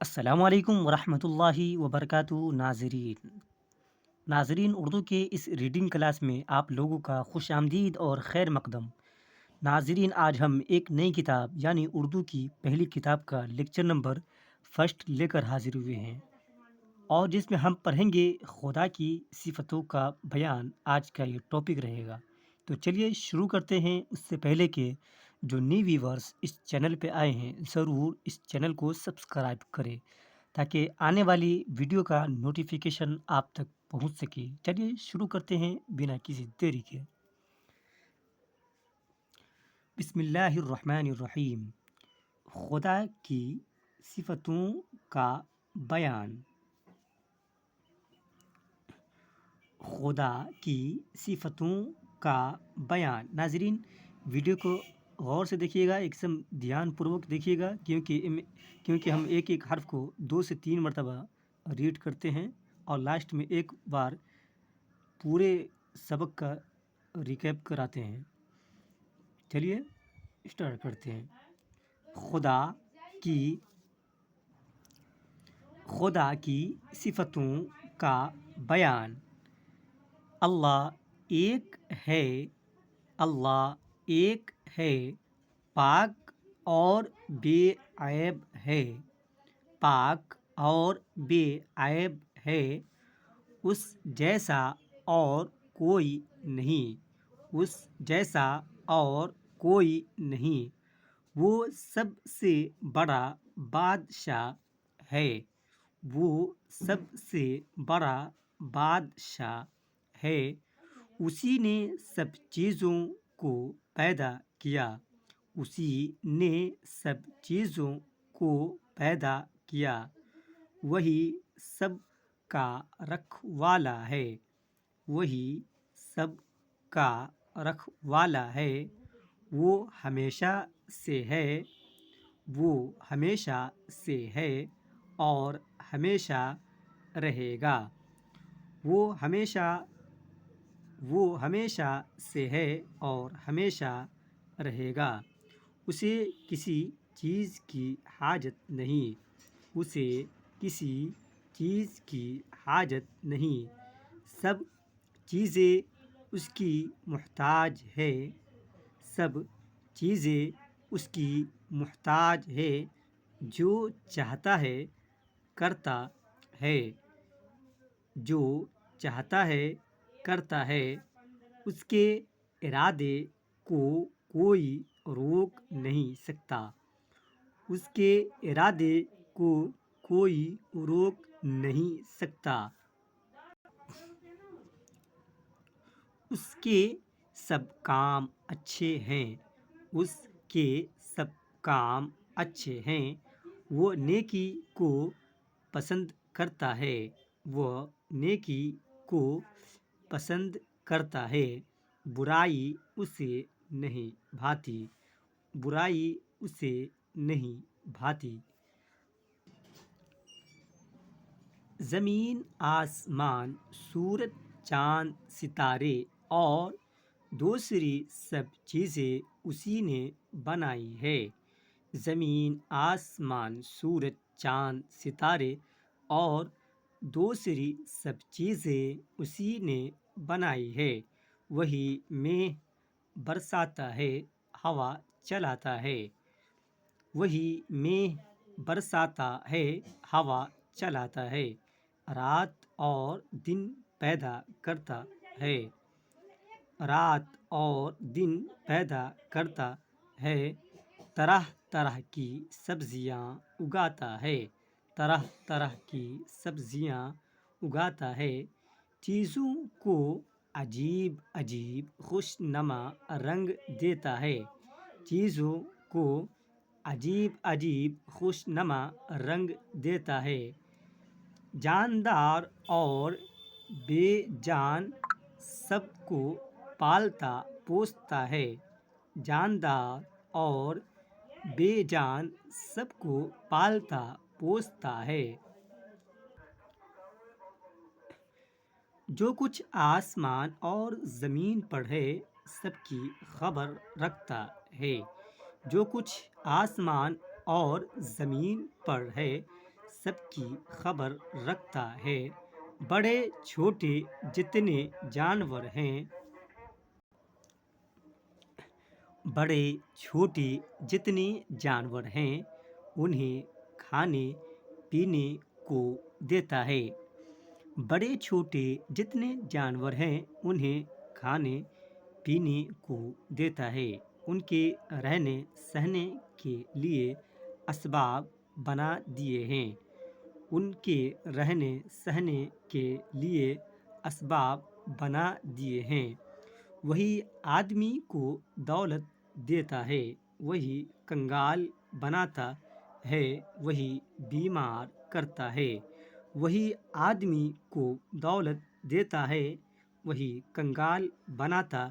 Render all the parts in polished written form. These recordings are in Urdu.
السلام علیکم ورحمۃ اللہ وبرکاتہ ناظرین اردو کے اس ریڈنگ کلاس میں آپ لوگوں کا خوش آمدید اور خیر مقدم ناظرین آج ہم ایک نئی کتاب یعنی اردو کی پہلی کتاب کا لیکچر نمبر فرسٹ لے کر حاضر ہوئے ہیں اور جس میں ہم پڑھیں گے خدا کی صفتوں کا بیان. آج کا یہ ٹاپک رہے گا. تو چلیے شروع کرتے ہیں. اس سے پہلے کہ جو نئی ویورز اس چینل پہ آئے ہیں ضرور اس چینل کو سبسکرائب کریں تاکہ آنے والی ویڈیو کا نوٹیفیکیشن آپ تک پہنچ سکے. چلیے شروع کرتے ہیں بنا کسی دیری کے. بسم اللہ الرحمن الرحیم. خدا کی صفتوں کا بیان. خدا کی صفتوں کا بیان. ناظرین ویڈیو کو غور سے دیکھیے گا، ایک دم دھیان پوروک دیکھیے گا، کیونکہ ہم ایک ایک حرف کو 2 سے 3 مرتبہ ریڈ کرتے ہیں اور لاسٹ میں ایک بار پورے سبق کا ریکیپ کراتے ہیں. چلیے اسٹارٹ کرتے ہیں. کی خدا کی صفتوں کا بیان. اللہ ایک ہے. اللہ ایک ہے، پاک اور بے عیب ہے. پاک اور بے عیب ہے. اس جیسا اور کوئی نہیں. اس جیسا اور کوئی نہیں. وہ سب سے بڑا بادشاہ ہے. وہ سب سے بڑا بادشاہ ہے. اسی نے سب چیزوں کو پیدا کیا. اسی نے سب چیزوں کو پیدا کیا. وہی سب کا رکھوالا ہے. وہی سب کا رکھوالا ہے. وہ ہمیشہ سے ہے. وہ ہمیشہ سے ہے اور ہمیشہ رہے گا. وہ ہمیشہ سے ہے اور ہمیشہ رہے گا. اسے کسی چیز کی حاجت نہیں. اسے کسی چیز کی حاجت نہیں. سب چیزیں اس کی محتاج ہے. سب چیزیں اس کی محتاج ہے. جو چاہتا ہے کرتا ہے. جو چاہتا ہے کرتا ہے. اس کے ارادے کو کوئی روک نہیں سکتا. اس کے ارادے کو کوئی روک نہیں سکتا. اس کے سب کام اچھے ہیں. اس کے سب کام اچھے ہیں. وہ نیکی کو پسند کرتا ہے. وہ نیکی کو پسند کرتا ہے. برائی اسے نہیں بھاتی. برائی اسے نہیں بھاتی. زمین، آسمان، سورج، چاند، ستارے اور دوسری سب چیزیں اسی نے بنائی ہے. زمین، آسمان، سورج، چاند، ستارے اور دوسری سب چیزیں اسی نے بنائی ہے. وہی مے برساتا ہے، ہوا چلاتا ہے. وہی مے برساتا ہے، ہوا چلاتا ہے. رات اور دن پیدا کرتا ہے. رات اور دن پیدا کرتا ہے. طرح طرح کی سبزیاں اگاتا ہے. طرح طرح کی سبزیاں اگاتا ہے. چیزوں کو عجیب عجیب خوشنما رنگ دیتا ہے. چیزوں کو عجیب عجیب خوشنما رنگ دیتا ہے. جاندار اور بے جان سب کو پالتا پوستا ہے. جاندار اور بے جان سب کو پالتا پوستا ہے. جو کچھ آسمان اور زمین پر ہے سب کی خبر رکھتا ہے. جو کچھ آسمان اور زمین پر ہے سب کی خبر رکھتا ہے۔ بڑے چھوٹے جتنے جانور ہیں بڑے چھوٹے جتنے جانور ہیں انہیں کھانے پینے کو دیتا ہے۔ بڑے چھوٹے جتنے جانور ہیں انہیں کھانے پینے کو دیتا ہے۔ ان کے رہنے سہنے کے لیے اسباب بنا دیے ہیں۔ ان کے رہنے سہنے کے لیے اسباب بنا دیے ہیں۔ وہی آدمی کو دولت دیتا ہے، وہی کنگال بناتا ہے، وہی بیمار کرتا ہے۔ وہی آدمی کو دولت دیتا ہے، وہی کنگال بناتا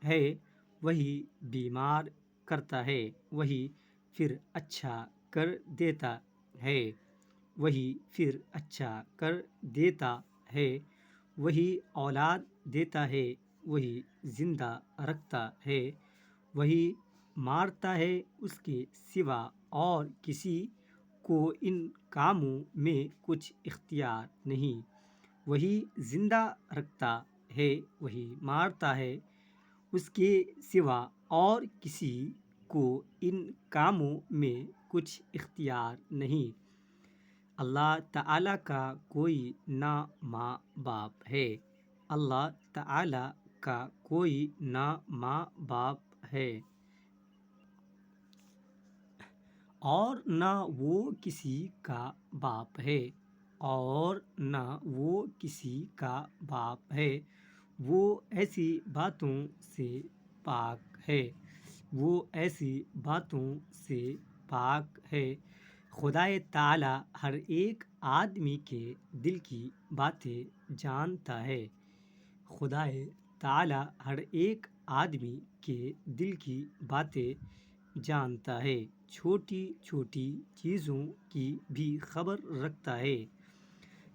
ہے، وہی بیمار کرتا ہے، وہی پھر اچھا کر دیتا ہے، وہی پھر اچھا کر دیتا ہے۔ وہی اولاد دیتا ہے، وہی زندہ رکھتا ہے، وہی مارتا ہے، اس کے سوا اور کسی کو ان کاموں میں کچھ اختیار نہیں۔ وہی زندہ رکھتا ہے، وہی مارتا ہے، اس کے سوا اور کسی کو ان کاموں میں کچھ اختیار نہیں۔ اللہ تعالیٰ کا کوئی نہ ماں باپ ہے۔ اللہ تعالیٰ کا کوئی نہ ماں باپ ہے اور نہ وہ کسی کا باپ ہے، اور نہ وہ کسی کا باپ ہے۔ وہ ایسی باتوں سے پاک ہے، وہ ایسی باتوں سے پاک ہے۔ خدائے تعالیٰ ہر ایک آدمی کے دل کی باتیں جانتا ہے۔ خدائے تعالیٰ ہر ایک آدمی کے دل کی باتیں جانتا ہے، چھوٹی چھوٹی چیزوں کی بھی خبر رکھتا ہے،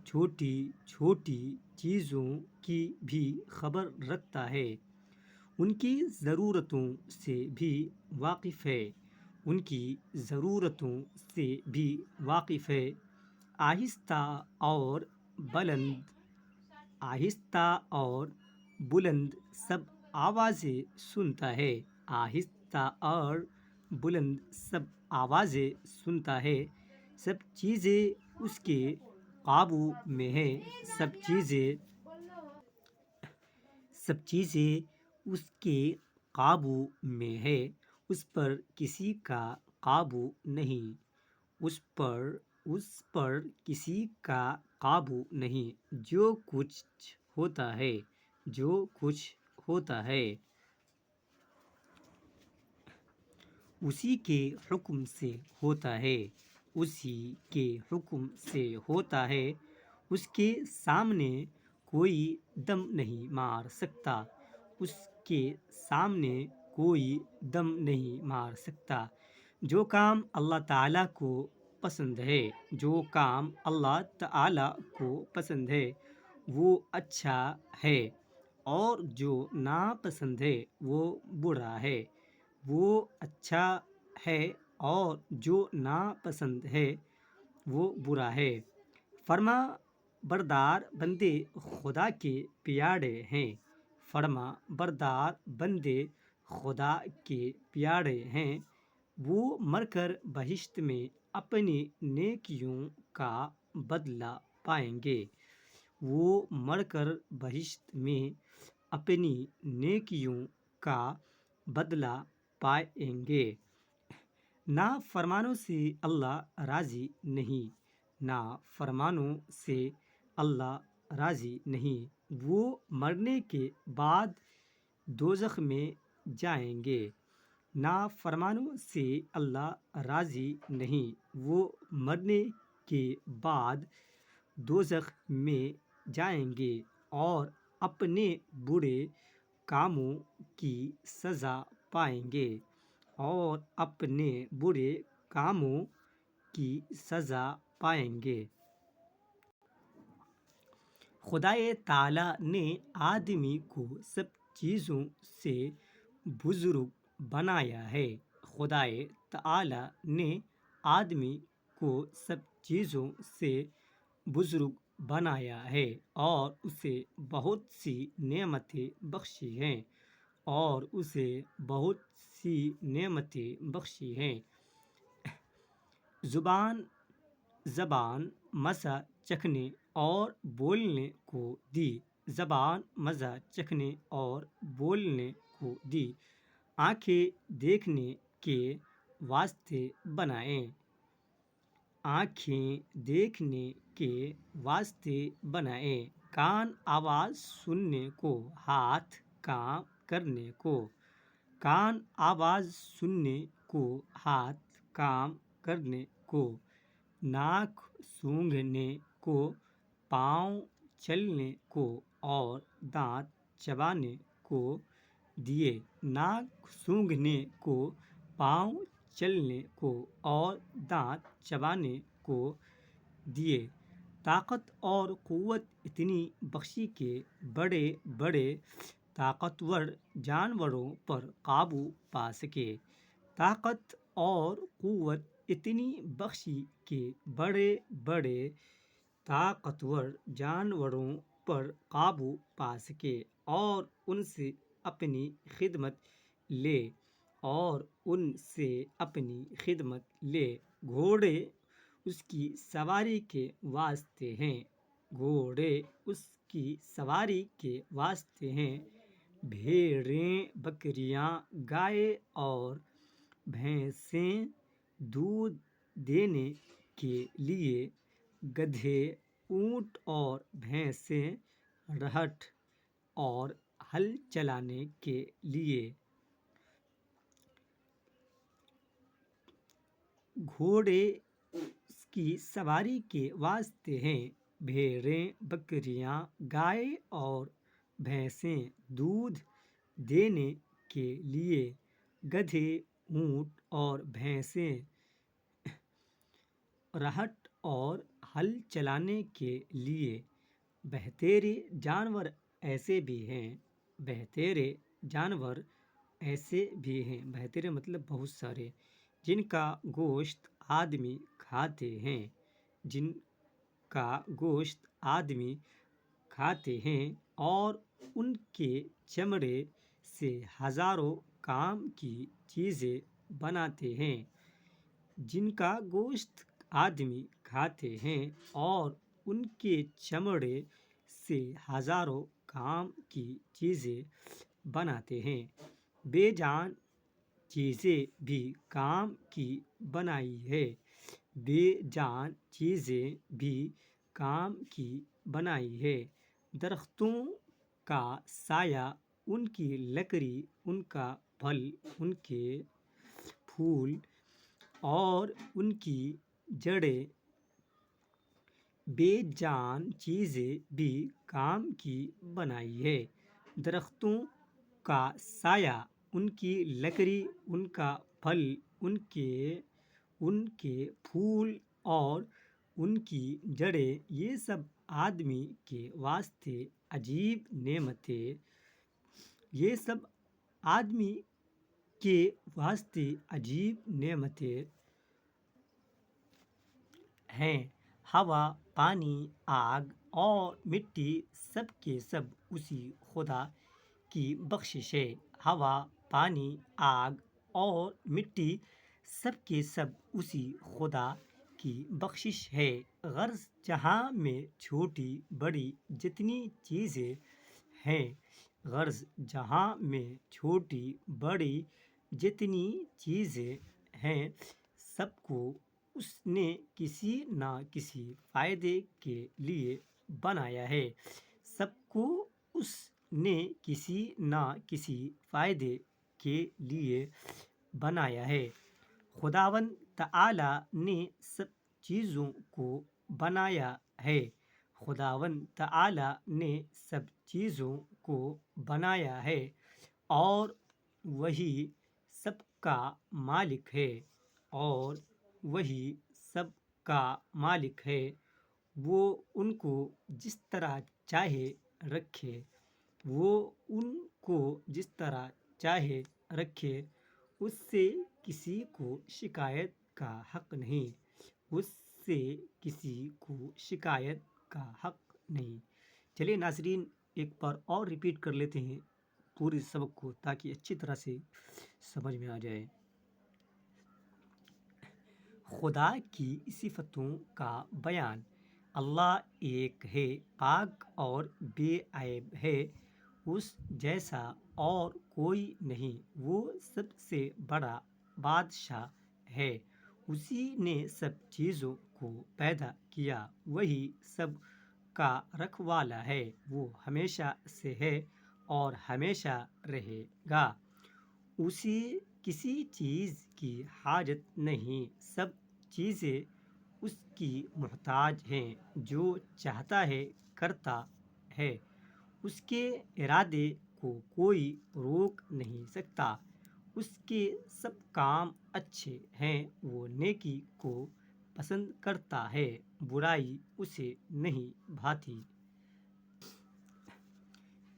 چھوٹی چھوٹی چیزوں کی بھی خبر رکھتا ہے۔ ان کی ضرورتوں سے بھی واقف ہے، ان کی ضرورتوں سے بھی واقف ہے۔ آہستہ اور بلند آہستہ اور بلند سب آوازیں سنتا ہے، آہستہ اور بلند سب آوازیں سنتا ہے۔ سب چیزیں اس کے قابو میں ہیں، سب چیزیں اس کے قابو میں ہے، اس پر کسی کا قابو نہیں، اس پر کسی کا قابو نہیں۔ جو کچھ ہوتا ہے اسی کے حکم سے ہوتا ہے، اسی کے حکم سے ہوتا ہے۔ اس کے سامنے کوئی دم نہیں مار سکتا، اس کے سامنے کوئی دم نہیں مار سکتا۔ جو کام اللہ تعالیٰ کو پسند ہے، جو کام اللہ تعالیٰ کو پسند ہے وہ اچھا ہے، اور جو ناپسند ہے وہ برا ہے۔ وہ اچھا ہے اور جو ناپسند ہے وہ برا ہے۔ فرما بردار بندے خدا کے پیارے ہیں، فرما بردار بندے خدا کے پیارے ہیں۔ وہ مر کر بہشت میں اپنی نیکیوں کا بدلہ پائیں گے، وہ مر کر بہشت میں اپنی نیکیوں کا بدلہ پائیں گے۔ نافرمانوں سے اللہ راضی نہیں، نافرمانوں سے اللہ راضی نہیں۔ وہ مرنے کے بعد دوزخ میں جائیں گے۔ نافرمانوں سے اللہ راضی نہیں، وہ مرنے کے بعد دوزخ میں جائیں گے اور اپنے برے کاموں کی سزا پائیں گے، اور اپنے برے کاموں کی سزا پائیں گے۔ خدائے تعالیٰ نے آدمی کو سب چیزوں سے بزرگ بنایا ہے۔ خدائے تعالیٰ نے آدمی کو سب چیزوں سے بزرگ بنایا ہے اور اسے بہت سی نعمتیں بخشی ہیں زبان مزہ چکھنے اور بولنے کو دی آنکھیں دیکھنے کے واسطے بنائے کان آواز سننے کو ہاتھ کام کرنے کو ناک سونگھنے کو پاؤں چلنے کو اور دانت چبانے کو دیے طاقت اور قوت اتنی بخشی کہ بڑے بڑے طاقتور جانوروں پر قابو پا سکے اور ان سے اپنی خدمت لے گھوڑے اس کی سواری کے واسطے ہیں بھیڑیں بکریاں گائے اور بھینسیں دودھ دینے کے لیے گدھے اونٹ اور بھینسیں رہٹ اور ہل چلانے کے لیے گھوڑے اس کی سواری کے واسطے ہیں بھیڑیں بکریاں گائے اور بھینسیں دودھ دینے کے لیے گدھے اونٹ اور بھینسیں رہٹ اور ہل چلانے کے لیے بہتیرے جانور ایسے بھی ہیں بہتیرے مطلب بہت سارے جن کا گوشت آدمی کھاتے ہیں اور ان کے چمڑے سے ہزاروں کام کی چیزیں بناتے ہیں بے جان چیزیں بھی کام کی بنائی ہے درختوں کا سایہ ان کی لکڑی ان کا پھل ان کے پھول اور ان کی جڑیں بے جان چیزیں بھی کام کی بنائی ہے درختوں کا سایہ ان کی لکڑی ان کا پھل ان کے پھول اور ان کی جڑیں یہ سب آدمی کے واسطے عجیب نعمتیں ہیں ہوا پانی آگ اور مٹی سب کے سب اسی خدا کی بخشش ہے غرض جہاں میں چھوٹی بڑی جتنی چیزیں ہیں سب کو اس نے کسی نہ کسی فائدے کے لیے بنایا ہے خداوند تعالیٰ نے سب چیزوں کو بنایا ہے اور وہی سب کا مالک ہے وہ ان کو جس طرح چاہے رکھے اس سے کسی کو شکایت کا حق نہیں اس سے کسی کو شکایت کا حق نہیں۔ چلیے ناظرین، ایک بار اور ریپیٹ کر لیتے ہیں پورے سبق کو تاکہ اچھی طرح سے سمجھ میں آ جائے۔ خدا کی صفتوں کا بیان۔ اللہ ایک ہے، پاک اور بے عیب ہے، اس جیسا اور کوئی نہیں، وہ سب سے بڑا بادشاہ ہے، اسی نے سب چیزوں کو پیدا کیا، وہی سب کا رکھوالا ہے، وہ ہمیشہ سے ہے اور ہمیشہ رہے گا، اسے کسی چیز کی حاجت نہیں، سب چیزیں اس کی محتاج ہیں، جو چاہتا ہے کرتا ہے، اس کے ارادے کو کوئی روک نہیں سکتا، اس کے سب کام اچھے ہیں، وہ نیکی کو پسند کرتا ہے، برائی اسے نہیں بھاتی۔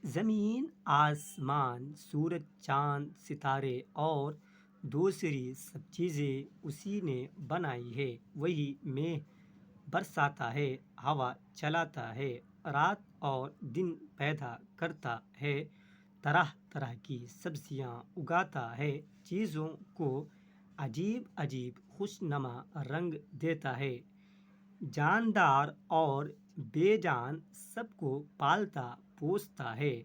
زمین، آسمان، سورج، چاند، ستارے اور دوسری سب چیزیں اسی نے بنائی ہے، وہی میگھ برساتا ہے، ہوا چلاتا ہے، رات اور دن پیدا کرتا ہے، طرح طرح کی سبزیاں اگاتا ہے، چیزوں کو عجیب عجیب خوشنما رنگ دیتا ہے، جاندار اور بے جان سب کو پالتا پوستا ہے،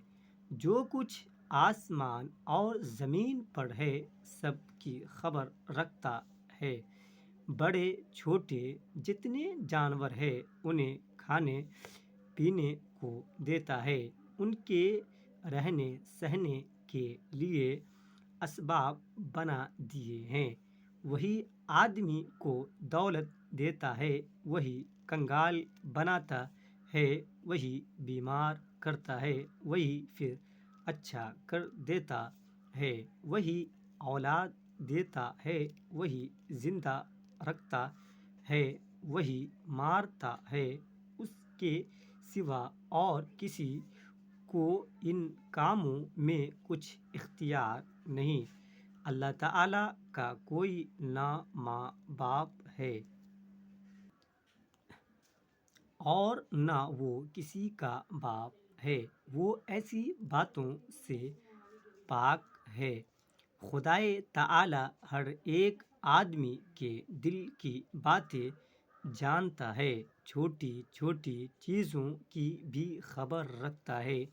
جو کچھ آسمان اور زمین پر ہے سب کی خبر رکھتا ہے، بڑے چھوٹے جتنے جانور ہیں انہیں کھانے پینے کو دیتا ہے، ان کے رہنے سہنے کے لیے اسباب بنا دیے ہیں، وہی آدمی کو دولت دیتا ہے، وہی کنگال بناتا ہے، وہی بیمار کرتا ہے، وہی پھر اچھا کر دیتا ہے، وہی اولاد دیتا ہے، وہی زندہ رکھتا ہے، وہی مارتا ہے، اس کے سوا اور کسی کو ان کاموں میں کچھ اختیار نہیں، اللہ تعالیٰ کا کوئی نہ ماں باپ ہے اور نہ وہ کسی کا باپ ہے، وہ ایسی باتوں سے پاک ہے، خدائے تعالیٰ ہر ایک آدمی کے دل کی باتیں جانتا ہے، چھوٹی چھوٹی چیزوں کی بھی خبر رکھتا ہے،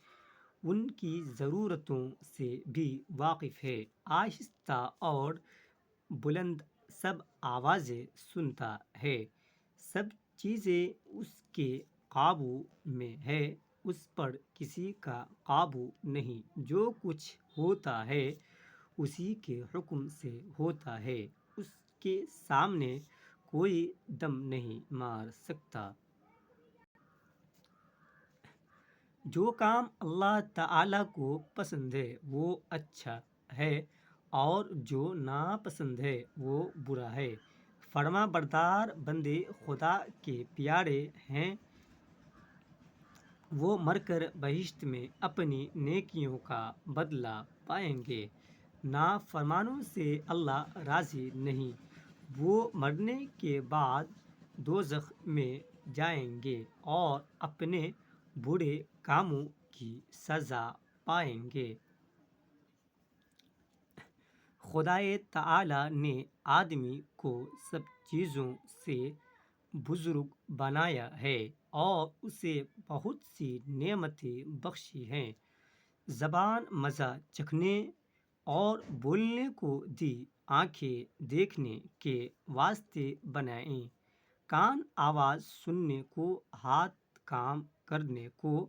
ان کی ضرورتوں سے بھی واقف ہے، آہستہ اور بلند سب آوازیں سنتا ہے، سب چیزیں اس کے قابو میں ہے، اس پر کسی کا قابو نہیں، جو کچھ ہوتا ہے اسی کے حکم سے ہوتا ہے، اس کے سامنے کوئی دم نہیں مار سکتا۔ جو کام اللہ تعالیٰ کو پسند ہے وہ اچھا ہے اور جو ناپسند ہے وہ برا ہے، فرما بردار بندے خدا کے پیارے ہیں، وہ مر کر بہشت میں اپنی نیکیوں کا بدلہ پائیں گے، نافرمانوں سے اللہ راضی نہیں، وہ مرنے کے بعد دوزخ میں جائیں گے اور اپنے برے کاموں کی سزا پائیں گے۔ خدائے تعالیٰ نے آدمی کو سب چیزوں سے بزرگ بنایا ہے اور اسے بہت سی نعمتیں بخشی ہیں، زبان مزہ چکھنے اور بولنے کو دی، آنکھیں دیکھنے کے واسطے بنائیں، کان آواز سننے کو، ہاتھ کام کرنے کو،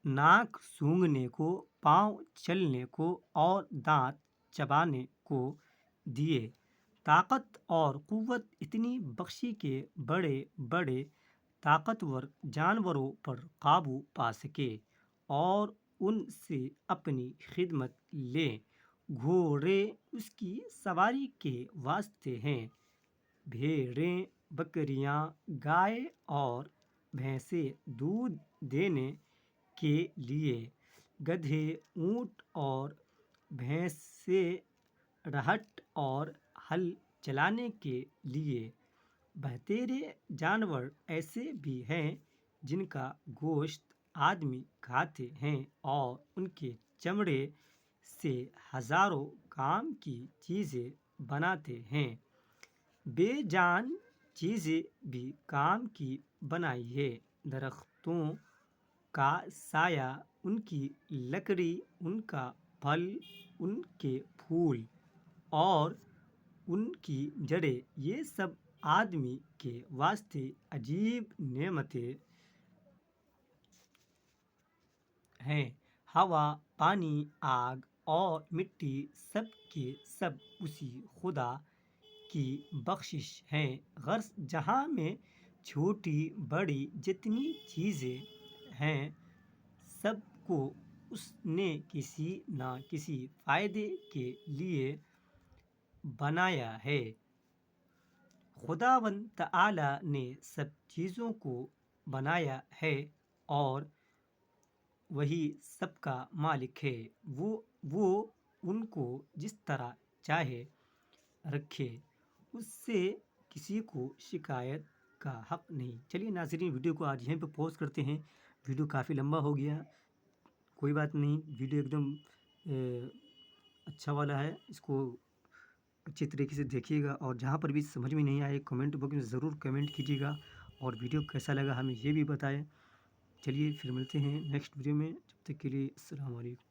ناک سونگھنے کو، پاؤں چلنے کو اور دانت چبانے کو دیے، طاقت اور قوت اتنی بخشی کہ بڑے بڑے طاقتور جانوروں پر قابو پا سکے اور ان سے اپنی خدمت لیں، گھوڑے اس کی سواری کے واسطے ہیں، بھیڑیں، بکریاں، گائے اور بھینسیں دودھ دینے کے لیے، گدھے، اونٹ اور بھینسیں رہٹ اور ہل چلانے کے لیے، بہتیرے جانور ایسے بھی ہیں جن کا گوشت آدمی کھاتے ہیں اور ان کے چمڑے سے ہزاروں کام کی چیزیں بناتے ہیں۔ بے جان چیزیں بھی کام کی بنائی ہے، درختوں کا سایہ، ان کی لکڑی، ان کا پھل، ان کے پھول اور ان کی جڑیں، یہ سب آدمی کے واسطے عجیب نعمتیں ہیں۔ ہوا، پانی، آگ اور مٹی سب کے سب اسی خدا کی بخشش ہیں۔ غرض جہاں میں چھوٹی بڑی جتنی چیزیں ہیں سب کو اس نے کسی نہ کسی فائدے کے لیے بنایا ہے۔ خداوند تعالیٰ نے سب چیزوں کو بنایا ہے اور وہی سب کا مالک ہے۔ وہ ان کو جس طرح چاہے رکھے، اس سے کسی کو شکایت کا حق نہیں۔ چلیے ناظرین، ویڈیو کو آج یہیں پہ پوز کرتے ہیں۔ ویڈیو کافی لمبا ہو گیا، کوئی بات نہیں، ویڈیو ایک دم اچھا والا ہے، اس کو اچھی طریقے سے دیکھیے گا، اور جہاں پر بھی سمجھ میں نہیں آئے کمنٹ باکس میں ضرور کمنٹ کیجیے گا، اور ویڈیو کیسا لگا ہمیں یہ بھی بتائیں۔ چلیے پھر ملتے ہیں نیکسٹ ویڈیو میں، جب تک کے لیے السلام علیکم۔